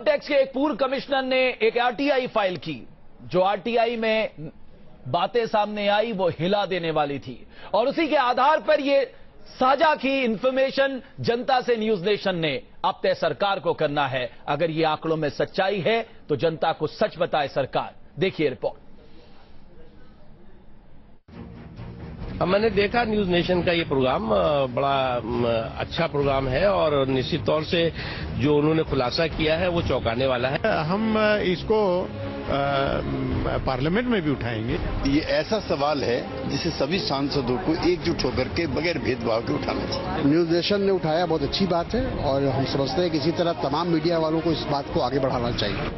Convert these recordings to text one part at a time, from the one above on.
Income tax के एक पूर्व कमिश्नर ने एक आरटीआई फाइल की। जो आरटीआई में बातें सामने आई वो हिला देने वाली थी और उसी के आधार पर ये साझा की इंफॉर्मेशन जनता से न्यूज नेशन ने। अब तय सरकार को करना है, अगर ये आंकड़ों में सच्चाई है तो जनता को सच बताए सरकार। देखिए रिपोर्ट। मैंने देखा न्यूज नेशन का ये प्रोग्राम बड़ा अच्छा प्रोग्राम है और निश्चित तौर से जो उन्होंने खुलासा किया है वो चौंकाने वाला है। हम इसको पार्लियामेंट में भी उठाएंगे। ये ऐसा सवाल है जिसे सभी सांसदों को एकजुट होकर के बगैर भेदभाव के उठाना चाहिए। न्यूज नेशन ने उठाया, बहुत अच्छी बात है और हम समझते हैं कि इसी तरह तमाम मीडिया वालों को इस बात को आगे बढ़ाना चाहिए।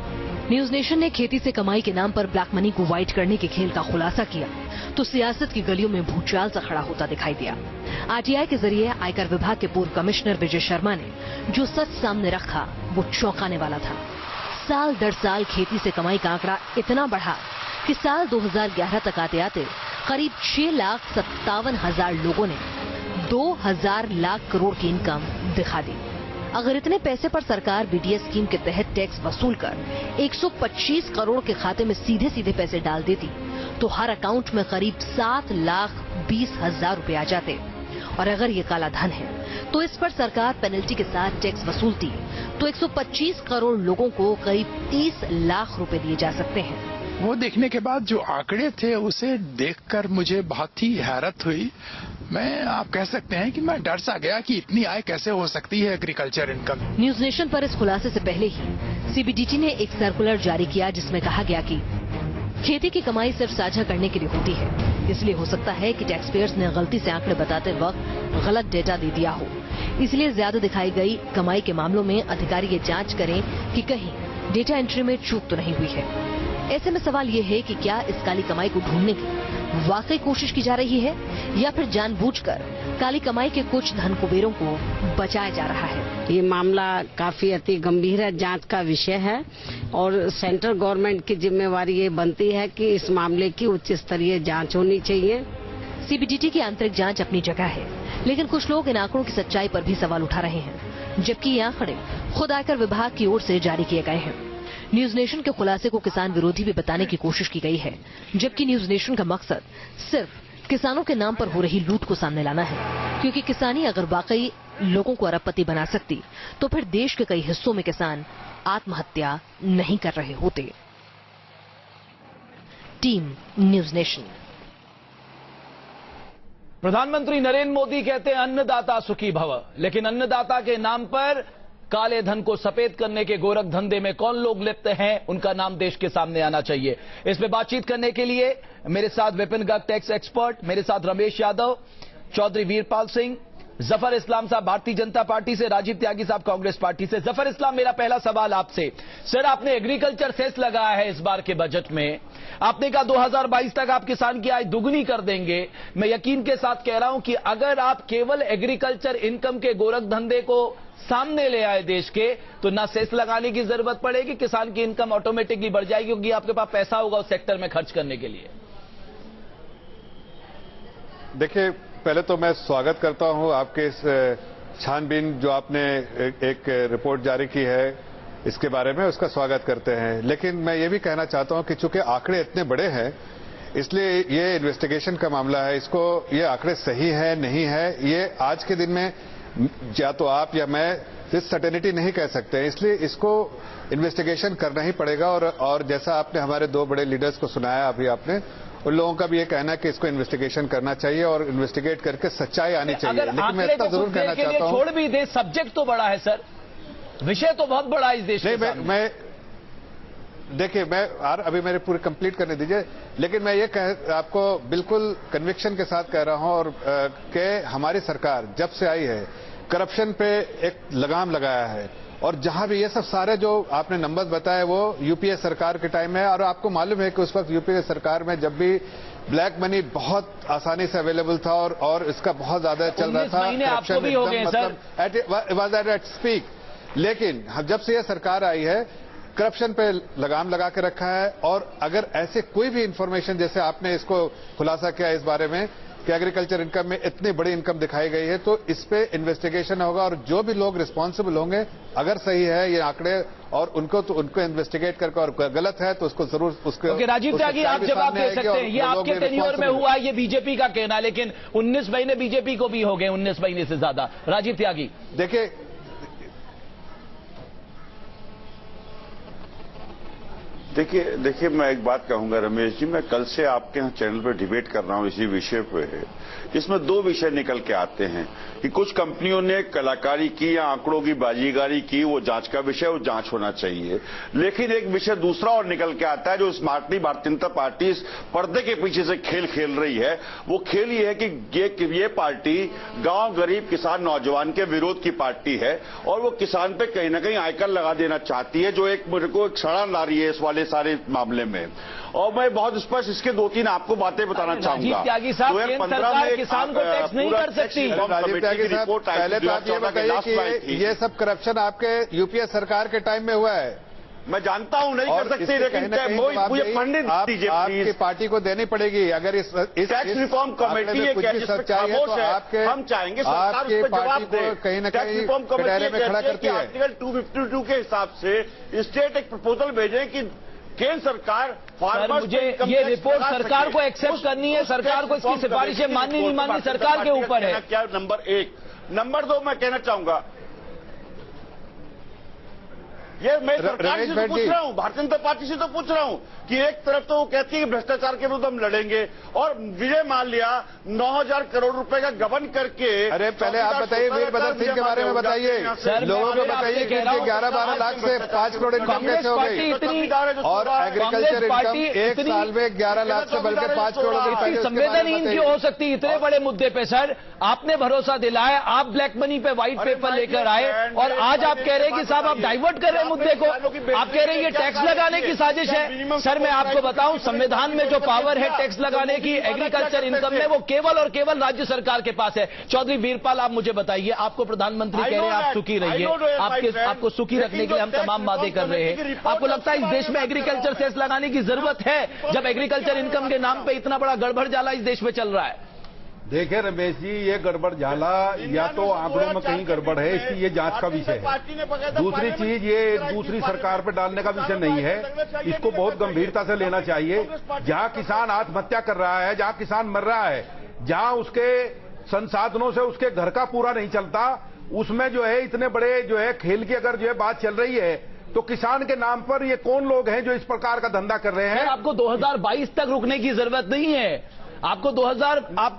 न्यूज नेशन ने खेती से कमाई के नाम पर ब्लैक मनी को व्हाइट करने के खेल का खुलासा किया तो सियासत की गलियों में भूचाल सा खड़ा होता दिखाई दिया। आरटीआई के जरिए आयकर विभाग के पूर्व कमिश्नर विजय शर्मा ने जो सच सामने रखा वो चौंकाने वाला था। साल दर साल खेती से कमाई का आंकड़ा इतना बढ़ा कि साल 2011 तक आते आते करीब 6,57,000 लोगों ने 2,000 लाख करोड़ की इनकम दिखा दी। अगर इतने पैसे पर सरकार बीडीएस स्कीम के तहत टैक्स वसूल कर 125 करोड़ के खाते में सीधे सीधे पैसे डाल देती तो हर अकाउंट में करीब 7,20,000 रुपए आ जाते। और अगर ये काला धन है तो इस पर सरकार पेनल्टी के साथ टैक्स वसूलती तो 125 करोड़ लोगों को करीब 30 लाख रुपए दिए जा सकते हैं। वो देखने के बाद जो आंकड़े थे उसे देखकर मुझे बहुत ही हैरत हुई। आप कह सकते हैं कि मैं डर सा गया कि इतनी आय कैसे हो सकती है एग्रीकल्चर इनकम। न्यूज नेशन पर इस खुलासे से पहले ही सीबीडीटी ने एक सर्कुलर जारी किया जिसमें कहा गया कि खेती की कमाई सिर्फ साझा करने के लिए होती है, इसलिए हो सकता है कि टैक्स पेयर्स ने गलती से आंकड़े बताते वक्त गलत डेटा दे दिया हो। इसलिए ज्यादा दिखाई गई कमाई के मामलों में अधिकारी ये जांच करें कि कहीं डेटा एंट्री में चूक तो नहीं हुई है। ऐसे में सवाल ये है कि क्या इस काली कमाई को ढूंढने की वाकई कोशिश की जा रही है या फिर जानबूझकर काली कमाई के कुछ धन कुबेरों को बचाया जा रहा है। ये मामला काफी अति गंभीर है, जांच का विषय है और सेंट्रल गवर्नमेंट की जिम्मेवारी ये बनती है कि इस मामले की उच्च स्तरीय जांच होनी चाहिए। सीबीडीटी की आंतरिक जांच अपनी जगह है, लेकिन कुछ लोग इन आंकड़ों की सच्चाई पर भी सवाल उठा रहे हैं, जबकि ये आंकड़े खुद आयकर विभाग की ओर से जारी किए गए हैं। न्यूज नेशन के खुलासे को किसान विरोधी भी बताने की कोशिश की गई है, जबकि न्यूज नेशन का मकसद सिर्फ किसानों के नाम पर हो रही लूट को सामने लाना है, क्योंकि किसानी अगर वाकई लोगों को अरबपति बना सकती तो फिर देश के कई हिस्सों में किसान आत्महत्या नहीं कर रहे होते। Team news nation. प्रधानमंत्री नरेंद्र मोदी कहते हैं अन्नदाता सुखी भव, लेकिन अन्नदाता के नाम पर काले धन को सफेद करने के गोरख धंधे में कौन लोग लिप्त हैं, उनका नाम देश के सामने आना चाहिए। इस पे बातचीत करने के लिए मेरे साथ विपिन गर्ग टैक्स एक्सपर्ट, मेरे साथ रमेश यादव, चौधरी वीरपाल सिंह, जफर इस्लाम साहब भारतीय जनता पार्टी से, राजीव त्यागी साहब कांग्रेस पार्टी से। जफर इस्लाम, मेरा पहला सवाल आपसे। सर, आपने एग्रीकल्चर सेस लगाया है इस बार के बजट में, आपने कहा 2022 तक आप किसान की आय दुगनी कर देंगे। मैं यकीन के साथ कह रहा हूं कि अगर आप केवल एग्रीकल्चर इनकम के गोरख धंधे को सामने ले आए देश के, तो ना सेस लगाने की जरूरत पड़ेगी, किसान की इनकम ऑटोमेटिकली बढ़ जाएगी क्योंकि आपके पास पैसा होगा उस सेक्टर में खर्च करने के लिए। देखिए, पहले तो मैं स्वागत करता हूं आपके इस छानबीन जो आपने एक रिपोर्ट जारी की है इसके बारे में, उसका स्वागत करते हैं। लेकिन मैं ये भी कहना चाहता हूं कि चूंकि आंकड़े इतने बड़े हैं इसलिए ये इन्वेस्टिगेशन का मामला है, ये आंकड़े सही है नहीं है ये आज के दिन में या तो आप या मैं इस सर्टेनिटी नहीं कह सकते, इसलिए इसको इन्वेस्टिगेशन करना ही पड़ेगा। और जैसा आपने हमारे दो बड़े लीडर्स को सुनाया अभी आपने, उन लोगों का भी ये कहना है कि इसको इन्वेस्टिगेशन करना चाहिए और इन्वेस्टिगेट करके सच्चाई आनी चाहिए। लेकिन मैं इतना जरूर कहना चाहता हूं, छोड़ भी दे, सब्जेक्ट तो बड़ा है सर, विषय तो बहुत बड़ा है इस देश में। मैं देखिए, अभी मेरे पूरे कंप्लीट करने दीजिए, लेकिन मैं ये आपको बिल्कुल कन्विक्शन के साथ कह रहा हूं और कि हमारी सरकार जब से आई है करप्शन पे एक लगाम लगाया है और जहां भी ये सब सारे जो आपने नंबर्स बताए वो यूपीए सरकार के टाइम में, और आपको मालूम है कि उस वक्त यूपीए सरकार में जब भी ब्लैक मनी बहुत आसानी से अवेलेबल था और इसका बहुत ज्यादा चल रहा था, आपको भी हो गए सर, एट स्पीक। लेकिन जब से ये सरकार आई है करप्शन पे लगाम लगा के रखा है, और अगर ऐसे कोई भी इंफॉर्मेशन जैसे आपने इसको खुलासा किया इस बारे में कि एग्रीकल्चर इनकम में इतनी बड़ी इनकम दिखाई गई है, तो इस पे इन्वेस्टिगेशन होगा और जो भी लोग रिस्पॉन्सिबल होंगे, अगर सही है ये आंकड़े और उनको इन्वेस्टिगेट करके, और गलत है तो उसको जरूर उसको राजीव त्यागी आप जवाब दे सकते हैं। ये आपके टेन्योर में हुआ, ये बीजेपी का कहना, लेकिन 19 महीने बीजेपी को भी हो गए, 19 महीने से ज्यादा। राजीव त्यागी देखिए मैं एक बात कहूंगा रमेश जी, मैं कल से आपके यहाँ चैनल पर डिबेट कर रहा हूं इसी विषय पे। इसमें दो विषय निकल के आते हैं कि कुछ कंपनियों ने कलाकारी की या आंकड़ों की बाजीगारी की, वो जांच का विषय, वो जांच होना चाहिए। लेकिन एक विषय दूसरा और निकल के आता है, जो स्मार्टली भारतीय जनता पार्टी इस पर्दे के पीछे से खेल खेल रही है। वो खेल ये है कि ये पार्टी गांव गरीब किसान नौजवान के विरोध की पार्टी है और वो किसान पे कहीं ना कहीं आयकर लगा देना चाहती है, जो एक मेरे को एक सड़ा ला रही है इस वाले सारे मामले में। और मैं बहुत स्पष्ट इसके 2-3 आपको बातें बताना चाहूंगा। त्यागी साहब, केंद्र सरकार किसान को टैक्स नहीं कर सकती। राजीव त्यागी साहब, पहले तो आप ये बताइए कि ये सब करप्शन आपके यूपीए सरकार के टाइम में हुआ है। मैं जानता हूं नहीं कर सकते, लेकिन मुझे पंडित दीजिए आपकी पार्टी को देनी पड़ेगी। अगर इस टैक्स रिफॉर्म कमेटी कुछ भी सच्चाई है तो आपके हम चाहेंगे सरकार आपकी पार्टी को कहीं न कहीं कटहरे में खड़ा करती है। आर्टिकल 252 के हिसाब से स्टेट एक प्रपोजल भेजें कि केंद्र सरकार फार्मर्स, मुझे ये रिपोर्ट सरकार को एक्सेप्ट करनी है, सरकार को इसकी सिफारिशें माननी नहीं माननी सरकार के ऊपर है। क्या नंबर 1। नंबर 2 मैं कहना चाहूंगा, ये मैं सरकार से तो पूछ रहा हूं, भारतीय जनता पार्टी से तो पूछ रहा हूं कि एक तरफ तो वो कहती है कि भ्रष्टाचार के विरुद्ध हम लड़ेंगे और विजय माल्या 9,000 करोड़ रुपए का गबन करके। अरे पहले आप बताइए वीरभद्र सिंह के बारे में बताइए, लोगों को बताइए कि 11-12 लाख से 5 करोड़ इनकम कैसे हो गई, और एग्रीकल्चर इनकम एक साल में 11 लाख से बढ़कर 5 करोड़। संवेदनहीन क्यों हो सकती इतने बड़े मुद्दे पे? सर आपने भरोसा दिलाया, आप ब्लैक मनी पे व्हाइट पेपर लेकर आए और आज आप कह रहे हैं कि साहब आप डाइवर्ट कर रहे हैं मुद्दे को। आप कह रहे हैं ये टैक्स लगाने की साजिश है। सर मैं आपको बताऊं, संविधान में जो पावर है टैक्स लगाने की एग्रीकल्चर इनकम में, वो केवल और केवल राज्य सरकार के पास है। चौधरी वीरपाल आप मुझे बताइए, आपको प्रधानमंत्री कह रहे हैं आप सुखी रहिए, आपको सुखी रखने के लिए हम तमाम वादे कर रहे हैं। आपको लगता है इस देश में एग्रीकल्चर सेस लगाने की जरूरत है जब एग्रीकल्चर इनकम के नाम पे इतना बड़ा गड़बड़ जाला इस देश में चल रहा है? देखिए रमेश जी, ये गड़बड़ झाला या तो आंकड़ों में कहीं गड़बड़ है, इसकी ये जांच का विषय है। दूसरी चीज, ये दूसरी सरकार पर डालने का विषय नहीं है, इसको बहुत गंभीरता से लेना चाहिए। जहां किसान आत्महत्या कर रहा है, जहां किसान मर रहा है, जहां उसके संसाधनों से उसके घर का पूरा नहीं चलता, उसमें जो है इतने बड़े जो है खेल की अगर जो है बात चल रही है, तो किसान के नाम पर ये कौन लोग हैं जो इस प्रकार का धंधा कर रहे हैं? आपको 2022 तक रुकने की जरूरत नहीं है। आपको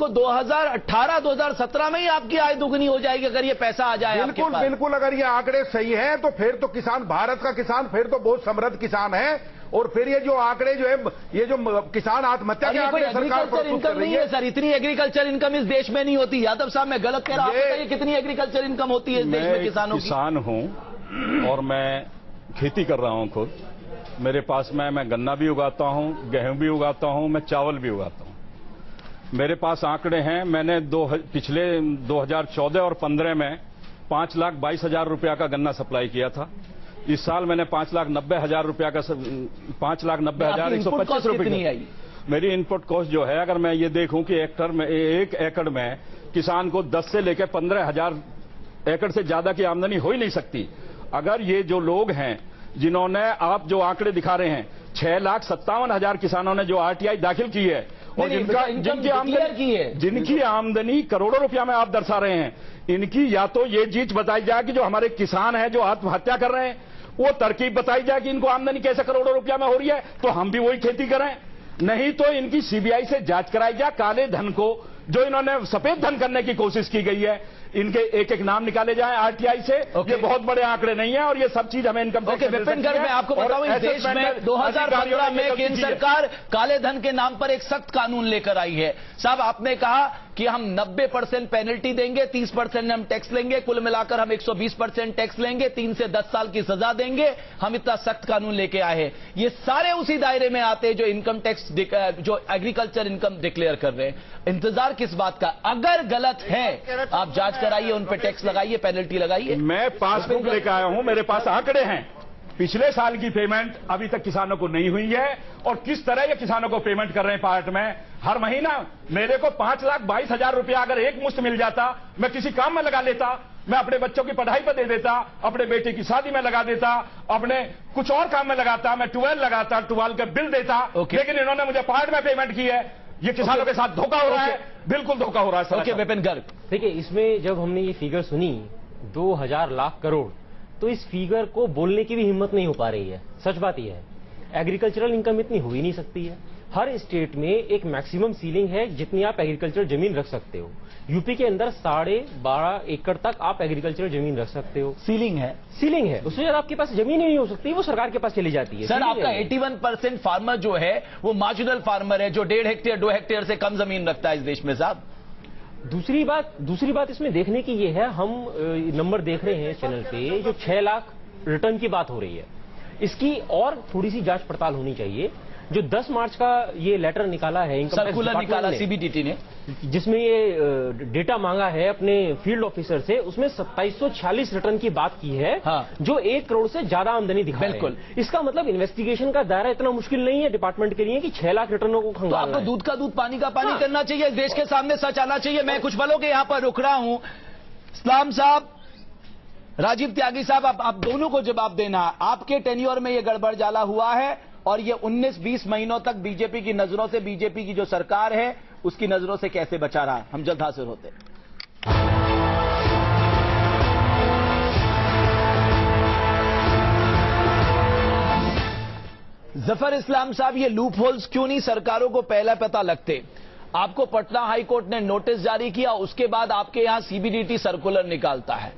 2018-2017 में ही आपकी आय दुगनी हो जाएगी अगर ये पैसा आ जाए आपके पास। बिल्कुल, अगर ये आंकड़े सही हैं तो फिर तो किसान, भारत का किसान फिर तो बहुत समृद्ध किसान है। और फिर ये जो आंकड़े जो है, ये जो किसान आत्महत्या के आंकड़े सरकार प्रस्तुत कर रही है। सर इतनी एग्रीकल्चर इनकम इस देश में नहीं होती। यादव साहब मैं गलत कह रहा हूं? कितनी एग्रीकल्चर इनकम होती है इस देश में किसानों की? किसान हूं और मैं खेती कर रहा हूं खुद। मेरे पास मैं गन्ना भी उगाता हूं, गेहूं भी उगाता हूं, मैं चावल भी उगाता हूं। मेरे पास आंकड़े हैं। मैंने पिछले 2014 और 15 में 5,22,000 रुपया का गन्ना सप्लाई किया था। इस साल मैंने 5,90,000 रुपया का 5,90,125 रुपये की मेरी इनपुट कॉस्ट जो है, अगर मैं ये देखूं कि एक एकड़ में किसान को 10 से लेकर 15,000 एकड़ से ज्यादा की आमदनी हो ही नहीं सकती। अगर ये जो लोग हैं जिन्होंने, आप जो आंकड़े दिखा रहे हैं, 6,57,000 किसानों ने जो आरटीआई दाखिल की है और जिनकी आमदनी करोड़ों रुपया में आप दर्शा रहे हैं, इनकी या तो ये चीज बताई जाए कि जो हमारे किसान हैं जो आत्महत्या कर रहे हैं, वो तरकीब बताई जाए कि इनको आमदनी कैसे करोड़ों रुपया में हो रही है, तो हम भी वही खेती करें। नहीं तो इनकी सीबीआई से जांच कराई जाए। काले धन को, जो इन्होंने सफेद धन करने की कोशिश की गई है, इनके एक एक नाम निकाले जाएं आरटीआई से। ये बहुत बड़े आंकड़े नहीं है और ये सब चीज हमें इनकम टैक्स। विपिन गर्ग, मैं आपको बताऊं, इस देश में 2015 में केंद्र सरकार काले धन के नाम पर एक सख्त कानून लेकर आई है। साहब आपने कहा कि हम 90% पेनल्टी देंगे, 30% हम टैक्स लेंगे, कुल मिलाकर हम 120% टैक्स लेंगे, 3 से 10 साल की सजा देंगे। हम इतना सख्त कानून लेके आए हैं। ये सारे उसी दायरे में आते हैं जो इनकम टैक्स, जो एग्रीकल्चर इनकम डिक्लेयर कर रहे हैं। इंतजार किस बात का? अगर गलत है आप जांच कराइए, उन पे टैक्स लगाइए, पेनल्टी लगाइए। मैं पासबुक लेकर आया हूं, मेरे पास आंकड़े हैं। पिछले साल की पेमेंट अभी तक किसानों को नहीं हुई है और किस तरह ये किसानों को पेमेंट कर रहे हैं पार्ट में। हर महीना मेरे को 5,22,000 रुपया अगर एक मुश्त मिल जाता, मैं किसी काम में लगा लेता। मैं अपने बच्चों की पढ़ाई पर दे देता, अपने बेटे की शादी में लगा देता, अपने कुछ और काम में लगाता, मैं ट्यूबवेल लगाता, ट्यूबवेल का बिल देता, लेकिन इन्होंने मुझे पार्ट में पेमेंट की है। ये किसानों के साथ धोखा हो रहा है, बिल्कुल धोखा हो रहा है। ओके विपिन गर्ग, देखिए इसमें जब हमने ये फिगर सुनी 2000 लाख करोड़, तो इस फिगर को बोलने की भी हिम्मत नहीं हो पा रही है। सच बात यह है एग्रीकल्चरल इनकम इतनी हो ही नहीं सकती है। हर स्टेट में एक मैक्सिमम सीलिंग है जितनी आप एग्रीकल्चर जमीन रख सकते हो। यूपी के अंदर 12.5 एकड़ तक आप एग्रीकल्चर जमीन रख सकते हो। सीलिंग है, सीलिंग है, उससे ज्यादा आपके पास जमीन ही नहीं हो सकती, वो सरकार के पास चली जाती है। सर आपका 81% फार्मर जो है वो मार्जिनल फार्मर है, जो 1.5 हेक्टेयर 2 हेक्टेयर से कम जमीन रखता है इस देश में साहब। दूसरी बात इसमें देखने की ये है, हम नंबर देख रहे हैं चैनल पे, जो 6 लाख रिटर्न की बात हो रही है, इसकी और थोड़ी सी जांच पड़ताल होनी चाहिए। जो 10 मार्च का ये लेटर निकाला है इनकम टैक्स सर्कुलर निकाला सीबीडीटी ने, जिसमें ये डेटा मांगा है अपने फील्ड ऑफिसर से, उसमें 2746 रिटर्न की बात की है। हाँ। जो 1 करोड़ से ज्यादा आमदनी दिखा रहे हैं। बिल्कुल। इसका मतलब इन्वेस्टिगेशन का दायरा इतना मुश्किल नहीं है डिपार्टमेंट के लिए कि 6 लाख रिटर्नों को खंगालना। तो आपको दूध का दूध पानी का पानी करना चाहिए, देश के सामने सच आना चाहिए। मैं कुछ पलों के यहां पर रुक रहा हूं। इस्लाम साहब, राजीव त्यागी साहब, आप दोनों को जवाब देना है। आपके टेन्योर में ये गड़बड़ जाला हुआ है और ये 19-20 महीनों तक बीजेपी की नजरों से, बीजेपी की जो सरकार है उसकी नजरों से कैसे बचा रहा? हम जल्द हाजिर होते। जफर इस्लाम साहब, ये लूप होल्स क्यों नहीं सरकारों को पहले पता लगते? आपको पटना हाई कोर्ट ने नोटिस जारी किया, उसके बाद आपके यहां सीबीडीटी सर्कुलर निकालता है।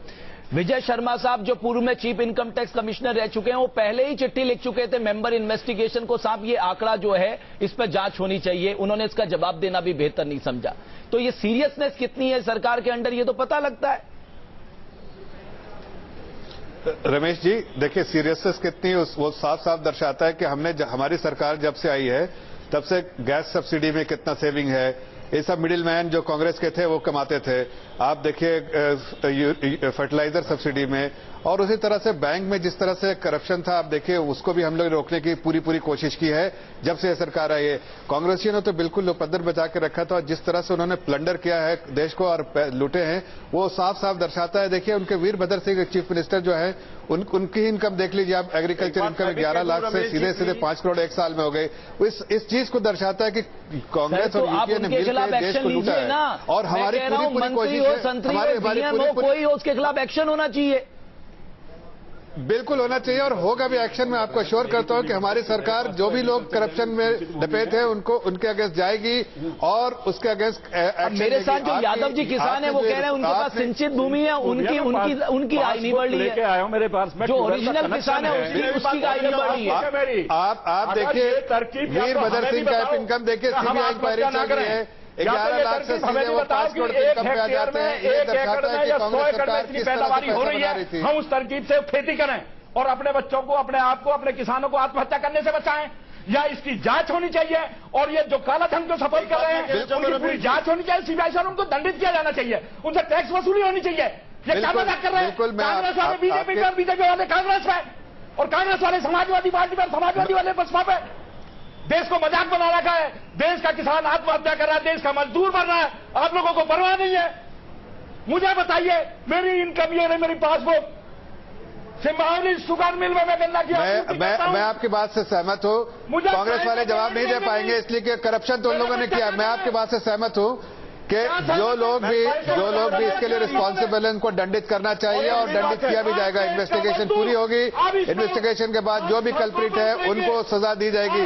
विजय शर्मा साहब जो पूर्व में चीफ इनकम टैक्स कमिश्नर रह चुके हैं, वो पहले ही चिट्ठी लिख चुके थे मेंबर इन्वेस्टिगेशन को, साहब ये आंकड़ा जो है इस पर जांच होनी चाहिए। उन्होंने इसका जवाब देना भी बेहतर नहीं समझा। तो ये सीरियसनेस कितनी है सरकार के अंडर, ये तो पता लगता है। रमेश जी देखिए, सीरियसनेस कितनी वो साफ साफ दर्शाता है कि हमारी सरकार जब से आई है तब से गैस सब्सिडी में कितना सेविंग है। ये सब मिडिल मैन जो कांग्रेस के थे वो कमाते थे। आप देखिए फर्टिलाइजर सब्सिडी में, और उसी तरह से बैंक में जिस तरह से करप्शन था, आप देखिए उसको भी हम लोग रोकने की पूरी कोशिश की है जब से सरकार आई है। कांग्रेसियों ने तो बिल्कुल उपद्र बचा के रखा था, और जिस तरह से उन्होंने प्लंडर किया है देश को और लूटे हैं, वो साफ साफ दर्शाता है। देखिए उनके वीरभद्र सिंह चीफ मिनिस्टर जो है, उनकी इनकम देख लीजिए आप, एग्रीकल्चर इनकम 11 लाख से सीधे 5 करोड़ एक साल में हो गई। इस चीज को दर्शाता है कि कांग्रेस और यूपीए ने मिलकर देश को लूटा है। और हमारी पूरी कोशिश है, हमारी कोई हो उसके खिलाफ एक्शन होना चाहिए, बिल्कुल होना चाहिए, और होगा भी एक्शन। मैं आपको अश्योर करता हूं कि हमारी सरकार जो भी लोग करप्शन में डपेट है उनको उनके अगेंस्ट जाएगी और उसके अगेंस्ट एक्शन। मेरे साथ जो यादव जी किसान है वो कह रहे हैं उनके पास सिंचित भूमि है, उनकी आय नहीं बढ़ रही है। आया हूं मेरे पास, जो ओरिजिनल किसान है उसकी आय नहीं बढ़ रही है। आप देखिए वीरभद्र सिंह का इनकम देखिए, सीबीआई इंक्वायरी चल रही है, 11 लाख से सीधे वो 5 करोड़ की इनकम पे आ जाते हैं। ये दर्शाता है कि कांग्रेस सरकार किस तरह से हो रही है। हम उस तरकीब से खेती करें और अपने बच्चों को, अपने आप को, अपने किसानों को आत्महत्या करने से बचाएं, या इसकी जांच होनी चाहिए। और ये जो काला धन को सफल कर रहे हैं उनकी पूरी जांच होनी चाहिए। सीबीआई से उनको दंडित किया जाना चाहिए, उनसे टैक्स वसूली होनी चाहिए। ये क्या मजाक कर रहे हैं? कांग्रेस वाले बीजेपी पर, बीजेपी वाले कांग्रेस पे, और कांग्रेस वाले समाजवादी पार्टी पर, समाजवादी वाले बसपा पे देश को मजाक बना रखा है। देश का किसान आत्महत्या कर रहा है, देश का मजदूर मर रहा है, आप लोगों को परवाह नहीं है। मुझे बताइए, मेरी इनकम ये है, मेरी पासबुक सिंबावली शुगर मिल में मैं गन्ना किया। मैं आपकी बात से सहमत हूं। कांग्रेस वाले जवाब नहीं दे पाएंगे इसलिए कि करप्शन तो उन लोगों ने किया। मैं आपकी बात से सहमत हूं कि जो लोग भी इसके लिए रिस्पॉन्सिबल हैं उनको दंडित करना चाहिए, और दंडित किया भी जाएगा। इन्वेस्टिगेशन पूरी होगी, इन्वेस्टिगेशन के बाद जो भी कल्प्रिट है उनको सजा दी जाएगी।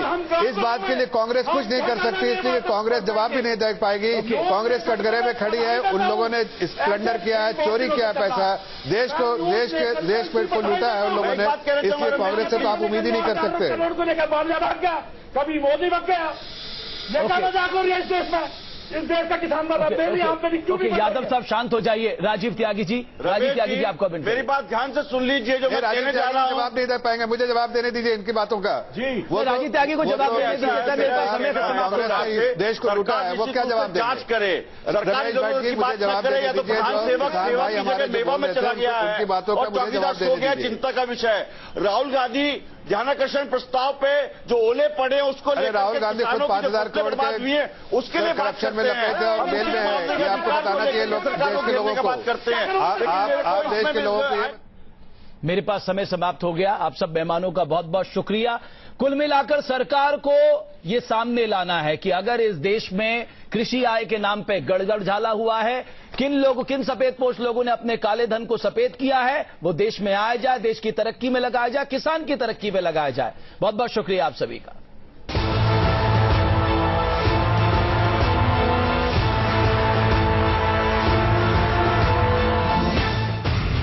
इस बात के लिए कांग्रेस कुछ नहीं कर सकती, इसलिए कांग्रेस जवाब भी नहीं दे पाएगी। कांग्रेस कटघरे में खड़ी है, उन लोगों ने स्प्लेंडर किया है, चोरी किया है पैसा, देश को लूटा है उन लोगों ने, इसलिए कांग्रेस से तो आप उम्मीद ही नहीं कर सकते। कभी मोदी बन गया, मजाक हो रही है इस देश में, इस देश का किसान मर रहा। यादव साहब शांत हो जाइए। राजीव त्यागी जी, आपको मेरी बात ध्यान से सुन लीजिए। जो राजीव त्यागी जवाब नहीं दे पाएंगे, मुझे जवाब देने दीजिए इनकी बातों का। जी वो राजीव त्यागी को जवाब देने दीजिए। देश को लूटा है, वो क्या जवाब जांच करे, सरकारी जवाब करे, या तो प्रधान सेवक सेवा में चला गया है, और चौकीदार सो गया, चिंता का विषय। राहुल गांधी ध्यानाकर्षण प्रस्ताव पे जो ओले पड़े हैं उसको लेकर राहुल गांधी खुद 5,000 करोड़ के उसके लिए बात करप्शन में लपेटे थे और जेल में है। ये आपको बताना चाहिए देश के लोगों को। बात करते हैं आप देश के लोगों को। मेरे पास समय समाप्त हो गया। आप सब मेहमानों का बहुत बहुत शुक्रिया। कुल मिलाकर सरकार को ये सामने लाना है कि अगर इस देश में कृषि आय के नाम पे गड़गड़झाला हुआ है, किन सफेदपोश लोगों ने अपने काले धन को सफेद किया है, वो देश में आया जाए, देश की तरक्की में लगाया जाए, किसान की तरक्की में लगाया जाए। बहुत बहुत शुक्रिया आप सभी का।